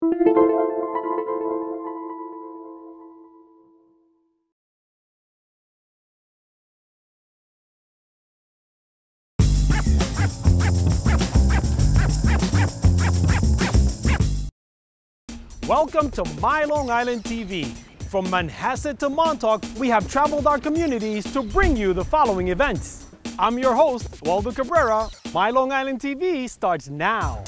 Welcome to My Long Island TV. From Manhasset to Montauk, we have traveled our communities to bring you the following events. I'm your host, Waldo Cabrera. My Long Island TV starts now.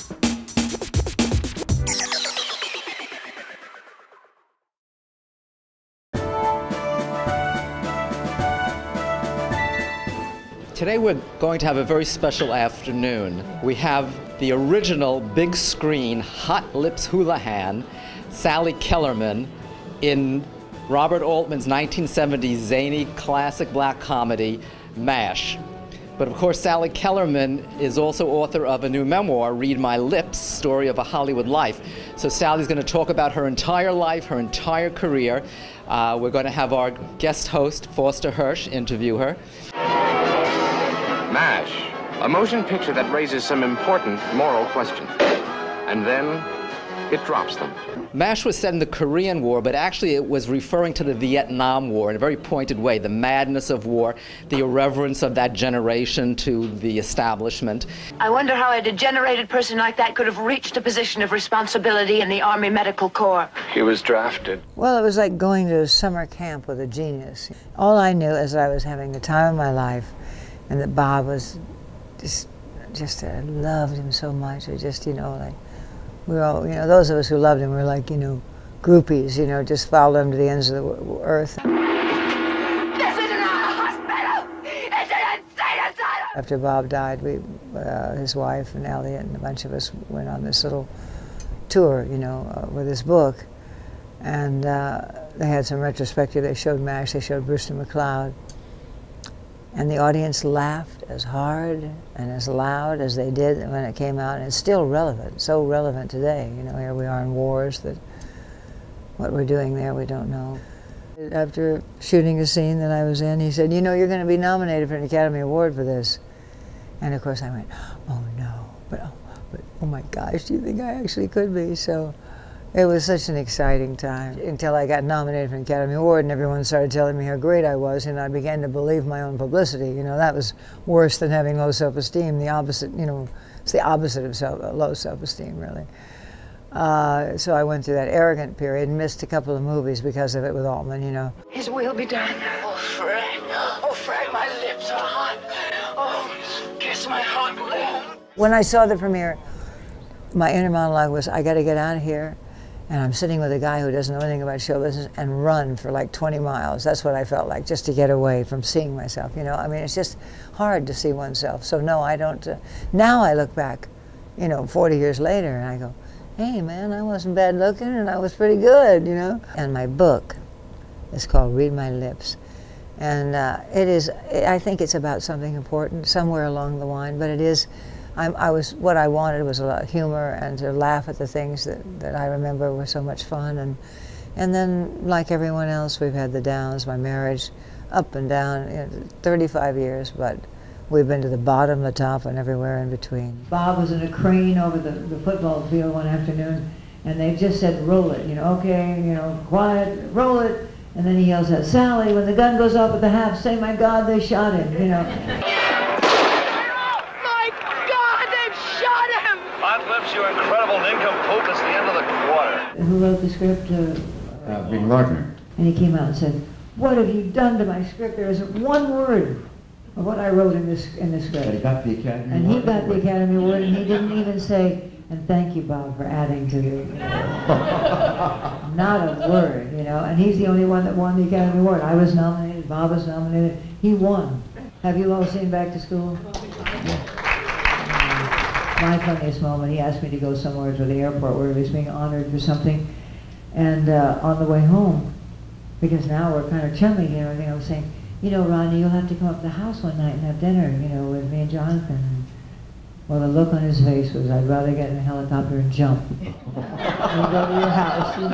Today we're going to have a very special afternoon. We have the original big screen Hot Lips houlihan, Sally Kellerman, in Robert Altman's 1970s zany classic black comedy, MASH. But of course, Sally Kellerman is also author of a new memoir, Read My Lips, Story of a Hollywood Life. So Sally's going to talk about her entire life, her entire career. We're going to have our guest host, Foster Hirsch, interview her. MASH, a motion picture that raises some important moral questions. And then it drops them. MASH was set in the Korean War, but actually it was referring to the Vietnam War in a very pointed way, the madness of war, the irreverence of that generation to the establishment. I wonder how a degenerated person like that could have reached a position of responsibility in the Army Medical Corps. He was drafted. Well, it was like going to a summer camp with a genius. All I knew is that I was having the time of my life, and that Bob was I loved him so much. I just, like, we were all, those of us who loved him were like, groupies, just followed him to the ends of the earth. This isn't a hospital! It's an insane asylum! After Bob died, his wife and Elliot and a bunch of us went on this little tour, with his book. And they had some retrospective. They showed MASH, they showed Brewster McCloud. And the audience laughed as hard and as loud as they did when it came out. And it's still relevant, so relevant today. Here we are in wars that what we're doing there, we don't know. After shooting a scene that I was in, he said, you're going to be nominated for an Academy Award for this. And of course I went, oh no, but oh my gosh, do you think I actually could be? So it was such an exciting time until I got nominated for an Academy Award and everyone started telling me how great I was, and I began to believe my own publicity. That was worse than having low self-esteem. The opposite, it's the opposite of low self-esteem, really. So I went through that arrogant period and missed a couple of movies because of it with Altman, His will be done. Oh, Fred, my lips are hot. Oh, kiss my hot lip. When I saw the premiere, my inner monologue was, I got to get out of here. And I'm sitting with a guy who doesn't know anything about show business and run for like 20 miles. That's what I felt like, just to get away from seeing myself, it's just hard to see oneself. So no, I don't. Now I look back, 40 years later, and I go, hey man, I wasn't bad looking and I was pretty good, And my book is called Read My Lips. And I think it's about something important somewhere along the line, but it is, what I wanted was a lot of humor and to laugh at the things that I remember were so much fun. And then, like everyone else, we've had the downs, my marriage, up and down, 35 years, but we've been to the bottom, the top, and everywhere in between. Bob was in a crane over the football field one afternoon, and they just said, roll it, okay, quiet, roll it. And then he yells out, Sally, when the gun goes off at the half, say, my God, they shot him, Hot Lips, you incredible nincompoop. It's the end of the quarter. Who wrote the script? Big Wagner. And he came out and said, what have you done to my script? There isn't one word of what I wrote in this script. He got the Academy Award. And he got the Academy Award, and he didn't even say, and thank you, Bob, for adding to the, not a word, and he's the only one that won the Academy Award. I was nominated, Bob was nominated, he won. Have you all seen Back to School? Yeah. My funniest moment, he asked me to go somewhere to the airport where he was being honored for something, and on the way home, because now we're kind of chummy and everything, I was saying, Rodney, you'll have to come up to the house one night and have dinner, with me and Jonathan. Well, the look on his face was, I'd rather get in a helicopter and jump and go to your house, for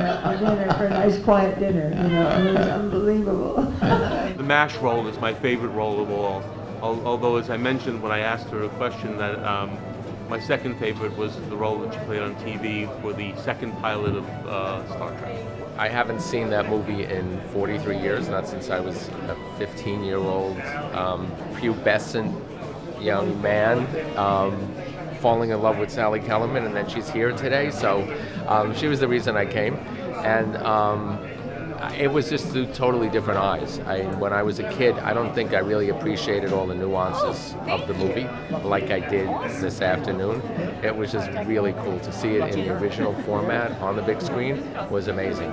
dinner, for a nice quiet dinner, it was unbelievable. The MASH role is my favorite role of all. Although, as I mentioned when I asked her a question, that My second favorite was the role that she played on TV for the second pilot of Star Trek. I haven't seen that movie in 43 years, not since I was a 15-year-old pubescent young man falling in love with Sally Kellerman, and then she's here today, so she was the reason I came. And it was just through totally different eyes. When I was a kid, I don't think I really appreciated all the nuances of the movie like I did this afternoon. It was just really cool to see it in the original format on the big screen. It was amazing.